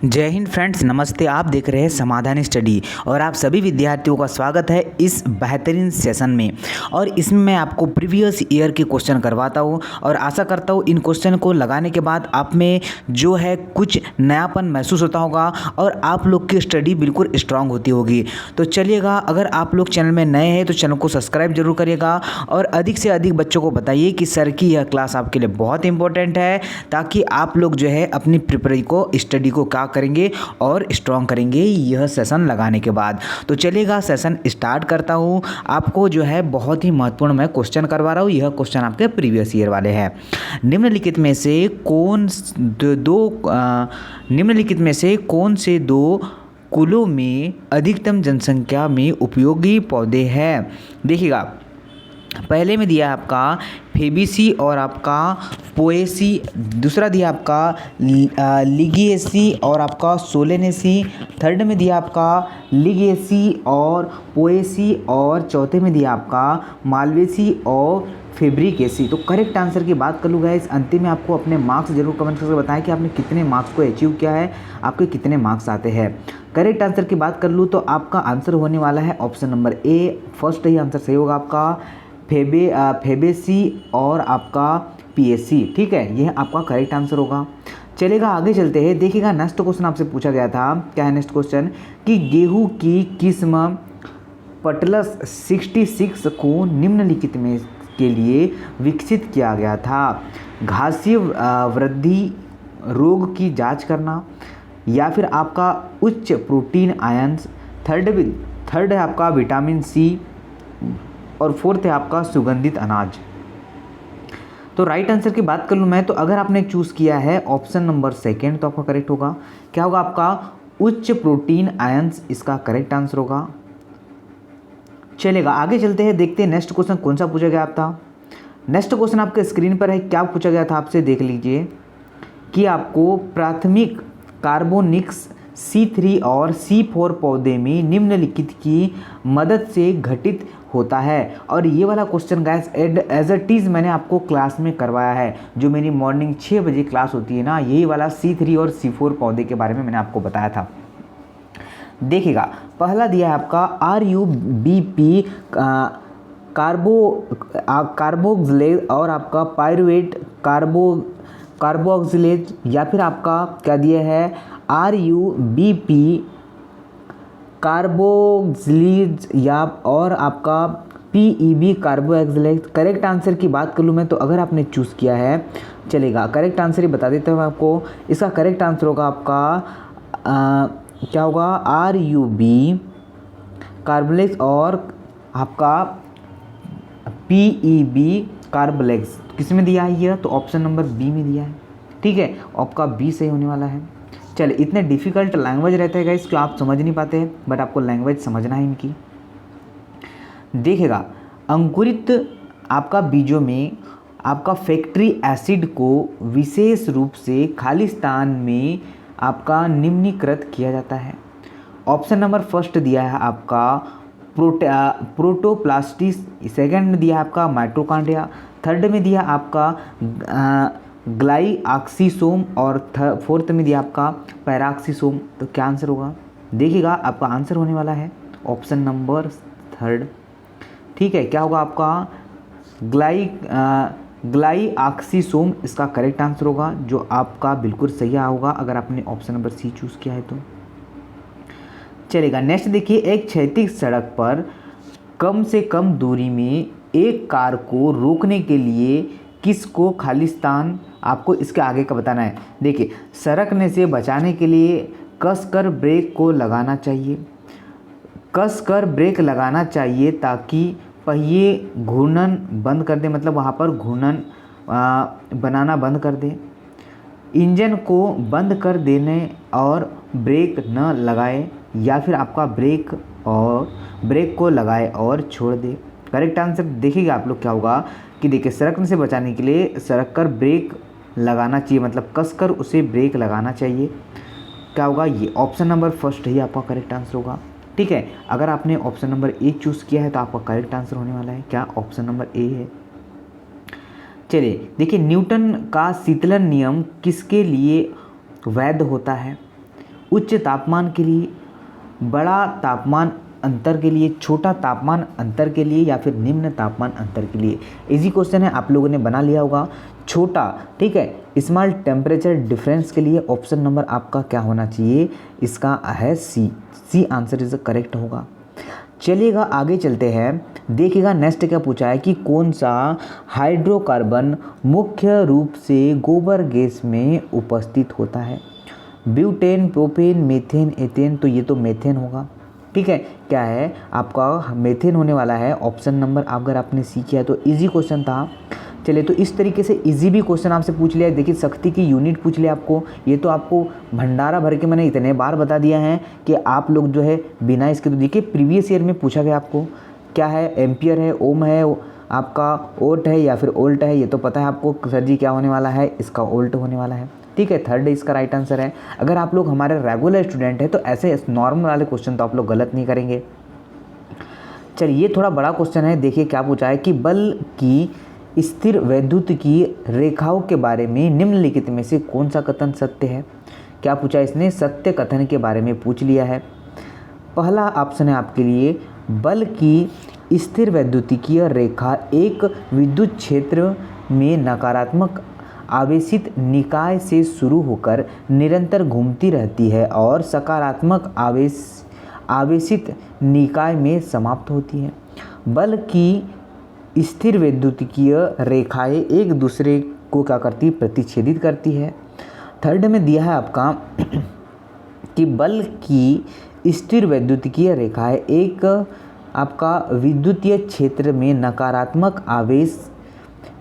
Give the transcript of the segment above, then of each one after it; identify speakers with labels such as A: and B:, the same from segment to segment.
A: जय हिंद फ्रेंड्स, नमस्ते। आप देख रहे हैं समाधान स्टडी और आप सभी विद्यार्थियों का स्वागत है इस बेहतरीन सेशन में। और इसमें मैं आपको प्रीवियस ईयर के क्वेश्चन करवाता हूं और आशा करता हूं इन क्वेश्चन को लगाने के बाद आप में जो है कुछ नयापन महसूस होता होगा और आप लोग की स्टडी बिल्कुल स्ट्रांग होती होगी। तो चलिएगा, अगर आप लोग चैनल में नए हैं तो चैनल को सब्सक्राइब जरूर करिएगा और अधिक से अधिक बच्चों को बताइए कि सर की यह क्लास आपके लिए बहुत इंपॉर्टेंट है, ताकि आप लोग जो है अपनी प्रिपरेशन को, स्टडी को क्या करेंगे और स्ट्रॉन्ग करेंगे यह सेशन लगाने के बाद। तो चलिएगा, सेशन स्टार्ट करता हूँ। आपको जो है बहुत ही महत्वपूर्ण मैं क्वेश्चन करवा रहा हूँ। यह क्वेश्चन आपके प्रीवियस ईयर वाले हैं। निम्नलिखित में से कौन से दो कुलों में अधिकतम जनसंख्या में उपयोगी पौधे हैं? देखिएगा, पहले में दिया है आपका फेबीसी और आपका पोएसी, दूसरा दिया आपका लिगिएसी और आपका सोलेनेसी, थर्ड में दिया आपका लिगिएसी और पोएसी और चौथे में दिया आपका मालवेसी और फेब्रिकेसी। तो करेक्ट आंसर की बात कर लूँगा। इस अंतिम में आपको अपने मार्क्स जरूर कमेंट करके बताएं कि आपने कितने मार्क्स को अचीव किया है, आपके कितने मार्क्स आते हैं। करेक्ट आंसर की बात कर लूँ तो आपका आंसर होने वाला है option number A. First he answer सही होगा आपका, फेबेसी और आपका पीएससी। ठीक है, यह आपका करेक्ट आंसर होगा। चलेगा, आगे चलते हैं। देखिएगा, नेक्स्ट क्वेश्चन आपसे पूछा गया था, क्या है नेक्स्ट क्वेश्चन, कि गेहूं की किस्म पटलस 66 को निम्नलिखित में के लिए विकसित किया गया था? घासीय वृद्धि रोग की जांच करना, या फिर आपका उच्च प्रोटीन आयंस, थर्ड है आपका विटामिन सी, और फोर्थ है आपका सुगंधित अनाज। तो राइट आंसर की बात कर लूँ मैं, तो अगर आपने चूज़ किया है ऑप्शन नंबर सेकेंड तो आपका करेक्ट होगा। क्या होगा आपका? उच्च प्रोटीन आयंस इसका करेक्ट आंसर होगा। चलेगा, आगे चलते हैं, देखते हैं नेक्स्ट क्वेश्चन कौन सा पूछा गया था। नेक्स्ट क्वेश्चन आपके स्क्रीन पर है। क्या पूछा गया था आपसे, देख लीजिए, कि आपको प्राथमिक कार्बोनिक्स C3 और C4 पौधे में निम्नलिखित की मदद से घटित होता है। और ये वाला question guys as it is मैंने आपको क्लास में करवाया है, जो मेरी मॉर्निंग 6 बजे क्लास होती है ना, यही वाला C3 और C4 पौधे के बारे में मैंने आपको बताया था। देखिएगा, पहला दिया है आपका RUBP कार्बोक्सिलेज और आपका पायरुवेट कार्बोक्सिलेज, या फिर आपका क्या दिया है RUBP कार्बोक्सिलेज, या और आपका PEB कार्बोक्सिलेज। करेक्ट आंसर की बात कर लूँ मैं, तो अगर आपने चूज़ किया है, चलेगा करेक्ट आंसर ही बता देता हूँ आपको। इसका करेक्ट आंसर होगा आपका क्या होगा, RUB कार्बोलेक्स और आपका PEB कार्बोलेक्स। किस में दिया है यह? तो ऑप्शन नंबर बी में दिया है। ठीक है, आपका बी सही होने वाला है। चलिए, इतने डिफ़िकल्ट लैंग्वेज रहते हैं गाइस, इसको आप समझ नहीं पाते हैं, बट आपको लैंग्वेज समझना है इनकी। देखिएगा, अंकुरित आपका बीजों में आपका फैक्ट्री एसिड को विशेष रूप से खालिस्तान में आपका निम्नीकृत किया जाता है। ऑप्शन नंबर फर्स्ट दिया है आपका प्रोटोप्लास्टिस, सेकंड में दिया है आपका माइटोकॉन्ड्रिया, थर्ड में दिया आपका ग्लाइऑक्सीसोम और फोर्थ में दिया आपका पैराक्सीसोम। तो क्या आंसर होगा? देखिएगा, आपका आंसर होने वाला है ऑप्शन नंबर थर्ड। ठीक है, क्या होगा आपका ग्लाइऑक्सीसोम इसका करेक्ट आंसर होगा, जो आपका बिल्कुल सही होगा अगर आपने ऑप्शन नंबर सी चूज़ किया है तो। चलेगा, नेक्स्ट देखिए, एक क्षैतिज सड़क पर कम से कम दूरी में एक कार को रोकने के लिए किसको खालिस्तान, आपको इसके आगे का बताना है। देखिए, सरकने से बचाने के लिए कसकर ब्रेक को लगाना चाहिए, कसकर ब्रेक लगाना चाहिए ताकि पहिए घूर्णन बंद कर दे, मतलब वहाँ पर घूर्णन बनाना बंद कर दे, इंजन को बंद कर देने और ब्रेक न लगाए, या फिर आपका ब्रेक को लगाए और छोड़ दे। करेक्ट आंसर देखिएगा आप लोग क्या होगा, कि देखिए, सरकने से बचाने के लिए सरक कर ब्रेक लगाना चाहिए, मतलब कसकर उसे ब्रेक लगाना चाहिए। क्या होगा? ये ऑप्शन नंबर फर्स्ट ही आपका करेक्ट आंसर होगा। ठीक है, अगर आपने ऑप्शन नंबर ए चूज़ किया है तो आपका करेक्ट आंसर होने वाला है क्या? ऑप्शन नंबर ए है। चलिए देखिए, न्यूटन का शीतलन नियम किसके लिए वैध होता है? उच्च तापमान के लिए, बड़ा तापमान अंतर के लिए, छोटा तापमान अंतर के लिए, या फिर निम्न तापमान अंतर के लिए। इजी क्वेश्चन है, आप लोगों ने बना लिया होगा। छोटा, ठीक है, स्मॉल टेम्परेचर डिफरेंस के लिए ऑप्शन नंबर आपका क्या होना चाहिए, इसका है सी आंसर इज करेक्ट होगा। चलिएगा आगे चलते हैं, देखिएगा नेक्स्ट क्या पूछा है कि कौन सा हाइड्रोकार्बन मुख्य रूप से गोबर गैस में उपस्थित होता है। ब्यूटेन, प्रोपेन, मीथेन, एथेन, तो ये तो मीथेन होगा। ठीक है, क्या है आपका मीथेन होने वाला है। ऑप्शन नंबर अगर आपने सी किया तो इजी क्वेश्चन था। चलिए, तो इस तरीके से इजी भी क्वेश्चन आपसे पूछ लिया। देखिए शक्ति की यूनिट पूछ लिया आपको, ये तो आपको भंडारा भर के मैंने इतने बार बता दिया है कि आप लोग जो है बिना इसके, तो देखिए प्रीवियस ईयर में पूछा गया आपको क्या है, एम्पियर है, ओम है, आपका ओट है या फिर ओल्ट है, ये तो पता है आपको सर जी क्या होने वाला है, इसका ओल्ट होने वाला है। ठीक है, थर्ड इसका राइट आंसर है। अगर आप लोग हमारे रेगुलर स्टूडेंट हैं तो ऐसे नॉर्मल वाले क्वेश्चन तो आप लोग गलत नहीं करेंगे। चलिए, ये थोड़ा बड़ा क्वेश्चन है, देखिए क्या पूछा है कि बल की स्थिर वैद्युत की रेखाओं के बारे में निम्नलिखित में से कौन सा कथन सत्य है। क्या पूछा इसने, सत्य कथन के बारे में पूछ लिया है। पहला ऑप्शन है आपके लिए, बल की स्थिर वैद्युतिकीय रेखा एक विद्युत क्षेत्र में नकारात्मक आवेशित निकाय से शुरू होकर निरंतर घूमती रहती है और सकारात्मक आवेशित निकाय में समाप्त होती है। बल की स्थिर वैद्युतिकीय रेखाएं एक दूसरे को क्या करती, प्रतिच्छेदित करती है। थर्ड में दिया है आपका कि बल की स्थिर वैद्युतिकीय रेखाएं एक आपका विद्युतीय क्षेत्र में नकारात्मक आवेश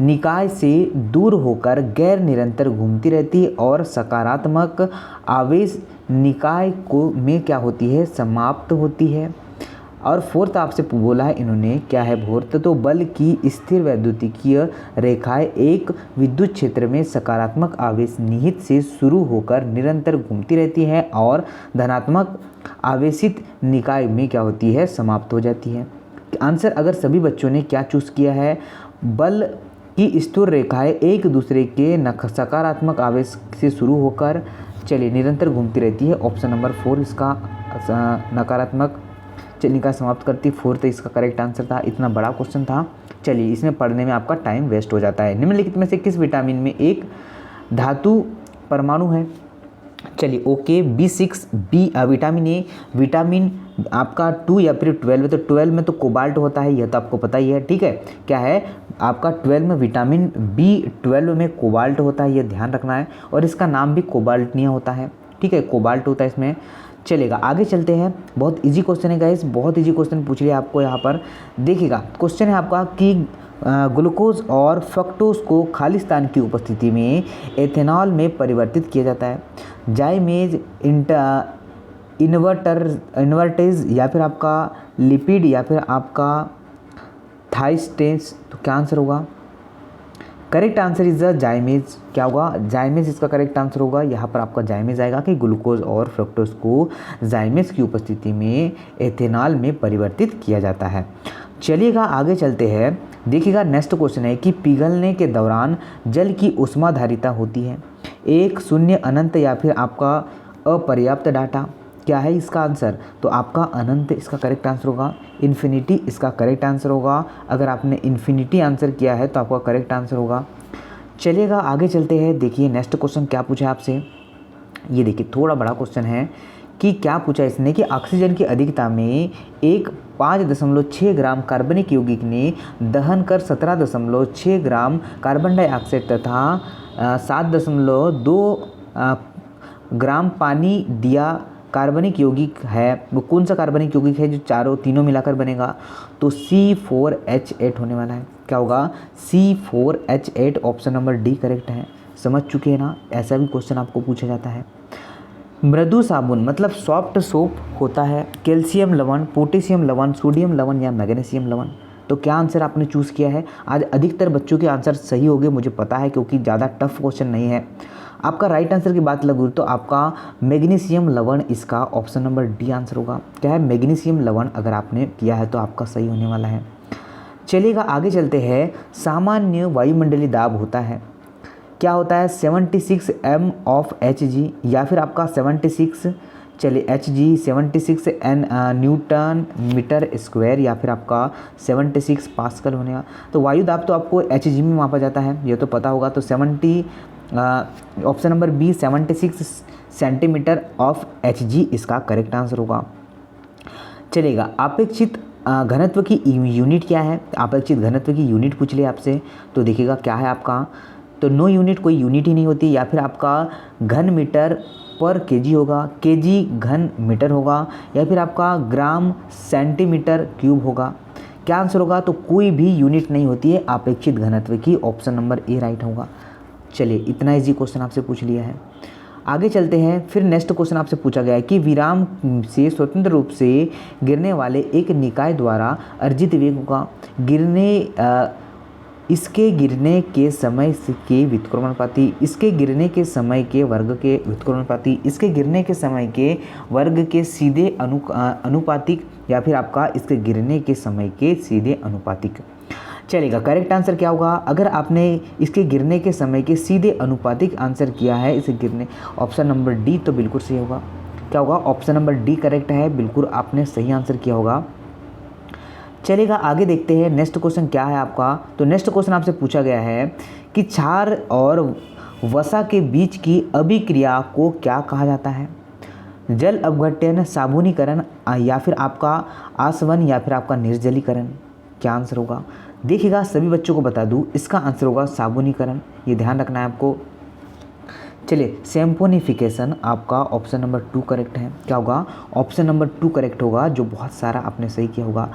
A: निकाय से दूर होकर गैर निरंतर घूमती रहती है और सकारात्मक आवेश निकाय को में क्या होती है, समाप्त होती है। और फोर्थ आपसे बोला है इन्होंने, क्या है फोर्थ, तो बल की स्थिर वैद्युतिकीय रेखाएं एक विद्युत क्षेत्र में सकारात्मक आवेश निहित से शुरू होकर निरंतर घूमती रहती है और धनात्मक आवेशित निकाय में क्या होती है, समाप्त हो जाती है। आंसर अगर सभी बच्चों ने क्या चूज़ किया है, बल की स्थिर रेखाएं एक दूसरे के सकारात्मक आवेश से शुरू होकर चलिए निरंतर घूमती रहती है। ऑप्शन नंबर 4 इसका नकारात्मक निकाय समाप्त करती, फोर्थ इसका करेक्ट आंसर था। इतना बड़ा क्वेश्चन था, चलिए इसमें पढ़ने में आपका टाइम वेस्ट हो जाता है। निम्नलिखित में से किस विटामिन में एक धातु परमाणु है। चलिए okay, B6 B vitamin A, vitamin आपका 2 या फिर 12 है, तो 12 में तो कोबाल्ट होता है, यह तो आपको पता ही है। ठीक है, क्या है आपका 12 में विटामिन B12 में कोबाल्ट होता है, यह ध्यान रखना है। और इसका नाम भी कोबाल्टनिया होता है। ठीक है, कोबाल्ट होता है इसमें। चलेगा आगे चलते हैं, बहुत इजी क्वेश्चन है गाइस, बहुत इजी क्वेश्चन पूछ लिया आपको यहाँ पर। देखिएगा क्वेश्चन है आपका कि ग्लूकोज और फ्रक्टोज को खाली स्थान की उपस्थिति में एथेनॉल में परिवर्तित किया जाता है। जाइमेज, इन्वर्टेज या फिर आपका लिपिड या फिर आपका थाइस्टेस, तो क्या आंसर होगा, करेक्ट आंसर इज द जाइमेज। क्या होगा, जाइमेज इसका करेक्ट आंसर होगा। यहाँ पर आपका जाइमेज आएगा कि ग्लूकोज और फ्रक्टोज को जाइमेज की उपस्थिति में एथेनॉल में परिवर्तित किया जाता है। चलिएगा आगे चलते हैं, देखिएगा नेक्स्ट क्वेश्चन है कि पिघलने के दौरान जल की ऊष्माधारिता होती है 1, 0, अनंत या फिर आपका अपर्याप्त डाटा। क्या है इसका आंसर, तो आपका अनंत इसका करेक्ट आंसर होगा, इन्फिनिटी इसका करेक्ट आंसर होगा। अगर आपने इन्फिनिटी आंसर किया है तो आपका करेक्ट आंसर होगा। चलिएगा आगे चलते हैं, देखिए नेक्स्ट क्वेश्चन क्या पूछा है आपसे। ये देखिए थोड़ा बड़ा क्वेश्चन है कि क्या पूछा इसने कि ऑक्सीजन की अधिकता में एक 5.6 ग्राम कार्बनिक यौगिक ने दहन कर 17.6 ग्राम कार्बन डाइऑक्साइड तथा 7.2 ग्राम पानी दिया। कार्बनिक यौगिक है वो कौन सा कार्बनिक यौगिक है जो तीनों मिलाकर बनेगा, तो C4H8 होने वाला है। क्या होगा, C4H8, option number D correct है। समझ चुके हैं ना, ऐसा भी क्वेश्चन आपको पूछा जाता है। मृदु साबुन मतलब सॉफ्ट सोप होता है कैल्शियम लवण, पोटेशियम लवण, सोडियम लवण या मैग्नीशियम लवण। तो क्या आंसर आपने चूज़ किया है। आज अधिकतर बच्चों के आंसर सही हो गए, मुझे पता है, क्योंकि ज़्यादा टफ क्वेश्चन नहीं है। आपका राइट आंसर की बात लगू तो आपका मैग्नीशियम लवण इसका ऑप्शन नंबर डी आंसर होगा। क्या है, मैग्नीशियम लवण अगर आपने किया है तो आपका सही होने वाला है। चलिएगा आगे चलते हैं, सामान्य वायुमंडलीय दाब होता है, क्या होता है 76 m of Hg या फिर आपका 76 चलिए Hg 76 न्यूटन मीटर स्क्वायर या फिर आपका 76 पास्कल होने का। तो वायु दाब तो आपको Hg में मापा जाता है, ये तो पता होगा। तो option number B 76 centimetre of Hg इसका करेक्ट आंसर होगा। चलेगा, अपेक्षित घनत्व की यूनिट क्या है? अपेक्षित घनत्व की यूनिट पूछ लिया आपसे, तो देखिएगा क्या है आपका, तो नो यूनिट कोई यूनिट ही नहीं होती, या फिर आपका घन मीटर पर केजी होगा, केजी घन मीटर होगा, या फिर आपका ग्राम सेंटीमीटर क्यूब होगा। क्या आंसर होगा? तो कोई भी यूनिट नहीं होती है अपेक्षित घनत्व की, ऑप्शन नंबर ए राइट होगा। चलिए, इतना इजी क्वेश्चन आपसे पूछ लिया है। आगे चलते हैं, फिर नेक्स्ट क्वेश्चन आपसे पूछा गया है कि विराम से स्वतंत्र रूप से गिरने वाले एक निकाय द्वारा अर्जित वेग होगा इसके गिरने के समय के व्युत्क्रमणपाती, इसके गिरने के समय के वर्ग के व्युत्क्रमणपाती, इसके गिरने के समय के वर्ग के सीधे अनुपातिक, या फिर आपका इसके गिरने के समय के सीधे अनुपातिक। चलेगा, करेक्ट आंसर क्या होगा? अगर आपने इसके गिरने के समय के सीधे अनुपातिक आंसर किया है, इसे गिरने, ऑप्शन नंबर डी, तो बिल्कुल सही होगा। क्या होगा? ऑप्शन नंबर डी करेक्ट है, बिल्कुल आपने सही आंसर किया होगा। चलेगा, आगे देखते हैं नेक्स्ट क्वेश्चन क्या है आपका। तो नेक्स्ट क्वेश्चन आपसे पूछा गया है कि क्षार और वसा के बीच की अभिक्रिया को क्या कहा जाता है? जल अपघटन, साबुनीकरण, या फिर आपका आसवन, या फिर आपका निर्जलीकरण। क्या आंसर होगा? देखिएगा, सभी बच्चों को बता दूं, इसका आंसर होगा साबुनीकरण, ये ध्यान रखना है आपको। चलिए, सैम्पोनिफिकेशन आपका ऑप्शन नंबर 2 करेक्ट है। क्या होगा? ऑप्शन नंबर 2 करेक्ट होगा, जो बहुत सारा आपने सही किया होगा।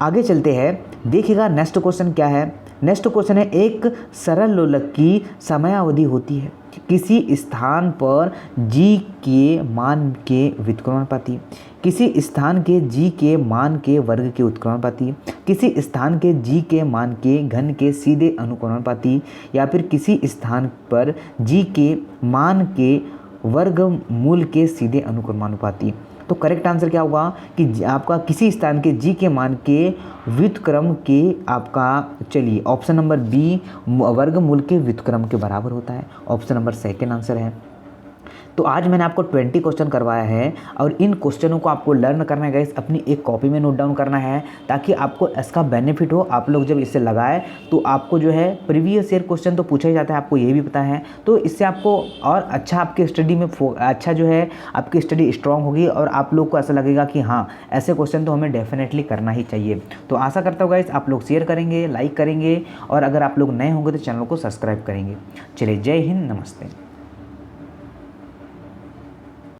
A: आगे चलते हैं, देखिएगा नेक्स्ट क्वेश्चन क्या है। नेक्स्ट क्वेश्चन है, एक सरल लोलक की समयावधि होती है किसी स्थान पर g के मान के व्युत्क्रमणपाती, किसी स्थान के g के मान के वर्ग के उत्क्रमणपाती, किसी स्थान के g के मान के घन के सीधे अनुक्रमणपाती, या फिर किसी स्थान पर g के मान के वर्गमूल के सीधे अनुक्रमानुपाती। तो करेक्ट आंसर क्या होगा कि आपका किसी स्थान के g के मान के व्युत्क्रम के आपका, चलिए ऑप्शन नंबर बी वर्गमूल के व्युत्क्रम के बराबर होता है, ऑप्शन नंबर सेकंड आंसर है। तो आज मैंने आपको 20 क्वेश्चन करवाया है, और इन क्वेश्चनों को आपको लर्न करना है गाइस, अपनी एक कॉपी में नोट डाउन करना है, ताकि आपको इसका बेनिफिट हो। आप लोग जब इसे लगाए तो आपको जो है प्रीवियस ईयर क्वेश्चन तो पूछा ही जाता है, आपको ये भी पता है, तो इससे आपको और अच्छा आपके स्टडी में अच्छा जो है आपकी स्टडी स्ट्रांग होगी, और आप लोग को ऐसा लगेगा कि हाँ, ऐसे क्वेश्चन तो हमें डेफिनेटली करना ही चाहिए। तो आशा करता हूँ गाइस आप लोग शेयर करेंगे, लाइक करेंगे, और अगर आप लोग नए होंगे तो चैनल को सब्सक्राइब करेंगे। चलिए, जय हिंद, नमस्ते।